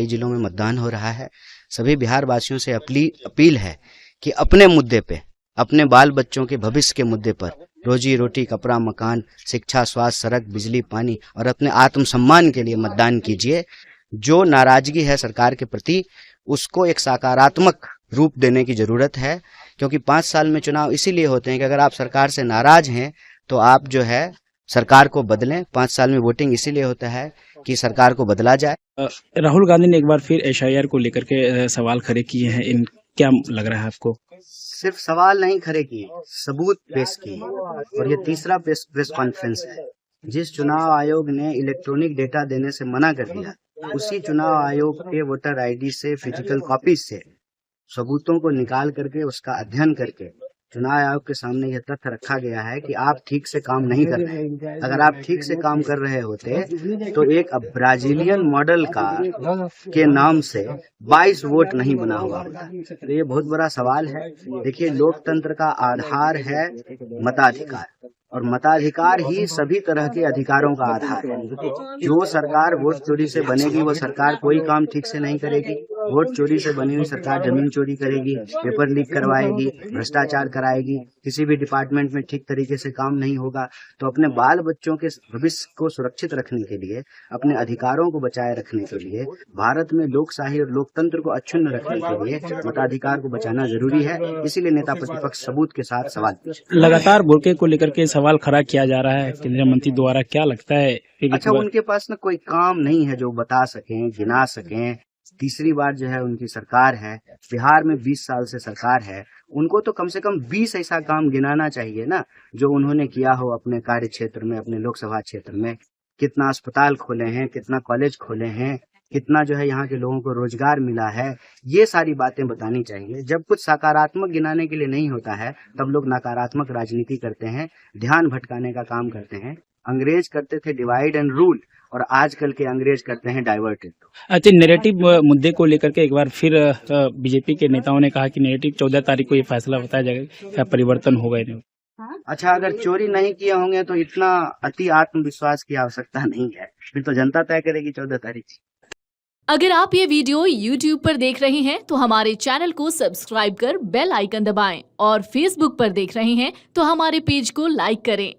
22 जिलों में मतदान हो रहा है। सभी बिहार वासियों से अपील है कि अपने मुद्दे पे, अपने बाल बच्चों के भविष्य के मुद्दे पर, रोजी रोटी, कपड़ा, मकान, शिक्षा, स्वास्थ्य, सड़क, बिजली, पानी और अपने आत्मसम्मान के लिए मतदान कीजिए। जो नाराजगी है सरकार के प्रति, उसको एक सकारात्मक रूप देने की जरूरत है, क्योंकि 5 साल में चुनाव इसीलिए होते हैं कि अगर आप सरकार से नाराज हैं तो आप जो है सरकार को बदलें। 5 साल में वोटिंग इसीलिए होता है कि सरकार को बदला जाए। राहुल गांधी ने एक बार फिर एसआईआर को लेकर के सवाल खड़े किए हैं, इन क्या लग रहा है आपको? सिर्फ सवाल नहीं खड़े किए, सबूत पेश किए, और ये तीसरा प्रेस कॉन्फ्रेंस है। जिस चुनाव आयोग ने इलेक्ट्रॉनिक डेटा देने से मना कर दिया, उसी चुनाव आयोग के वोटर आईडी से, फिजिकल कॉपी से सबूतों को निकाल करके, उसका अध्ययन करके चुनाव आयोग के सामने यह तथ्य रखा गया है कि आप ठीक से काम नहीं कर रहे। अगर आप ठीक से काम कर रहे होते तो एक ब्राजीलियन मॉडल का के नाम से 22 वोट नहीं बना हुआ होता। तो ये बहुत बड़ा सवाल है। देखिए, लोकतंत्र का आधार है मताधिकार, और मताधिकार ही सभी तरह के अधिकारों का आधार है। जो सरकार वोट चोरी से बनेगी, वो सरकार कोई काम ठीक से नहीं करेगी। वोट चोरी से बनी हुई सरकार जमीन चोरी करेगी, पेपर लीक करवाएगी, भ्रष्टाचार कराएगी, किसी भी डिपार्टमेंट में ठीक तरीके से काम नहीं होगा। तो अपने बाल बच्चों के भविष्य को सुरक्षित रखने के लिए, अपने अधिकारों को बचाए रखने के लिए, भारत में लोकशाही और लोकतंत्र को अक्षुण्ण रखने के लिए मताधिकार को बचाना जरूरी है। इसीलिए नेता प्रतिपक्ष सबूत के साथ सवाल पूछे। लगातार बुर्के को लेकर के सवाल खड़ा किया जा रहा है केंद्रीय मंत्री द्वारा, क्या लगता है? अच्छा, उनके पास ना कोई काम नहीं है जो बता सकें, गिना सकें। तीसरी बार जो है उनकी सरकार है, बिहार में 20 साल से सरकार है। उनको तो कम से कम 20 ऐसा काम गिनाना चाहिए ना, जो उन्होंने किया हो अपने कार्य क्षेत्र में, अपने लोकसभा क्षेत्र में। कितना अस्पताल खोले हैं, कितना कॉलेज खोले हैं, कितना जो है यहाँ के लोगों को रोजगार मिला है, ये सारी बातें बतानी चाहिए। जब कुछ सकारात्मक गिनाने के लिए नहीं होता है, तब लोग नकारात्मक राजनीति करते हैं, ध्यान भटकाने का काम करते हैं। अंग्रेज करते थे डिवाइड एंड रूल, और आजकल के अंग्रेज करते हैं डाइवर्ट। अच्छा, नैरेटिव मुद्दे को लेकर के एक बार फिर बीजेपी के नेताओं ने कहा कि नैरेटिव 14 तारीख को ये फैसला बताया जाएगा, क्या परिवर्तन होगा इन्हें? अच्छा, अगर चोरी नहीं किए होंगे तो इतना अति आत्मविश्वास की आवश्यकता नहीं है, फिर तो जनता तय करेगी 14 तारीख। अगर आप ये वीडियो YouTube पर देख रहे हैं तो हमारे चैनल को सब्सक्राइब कर बेल आइकन दबाएं, और Facebook पर देख रहे हैं तो हमारे पेज को लाइक करें।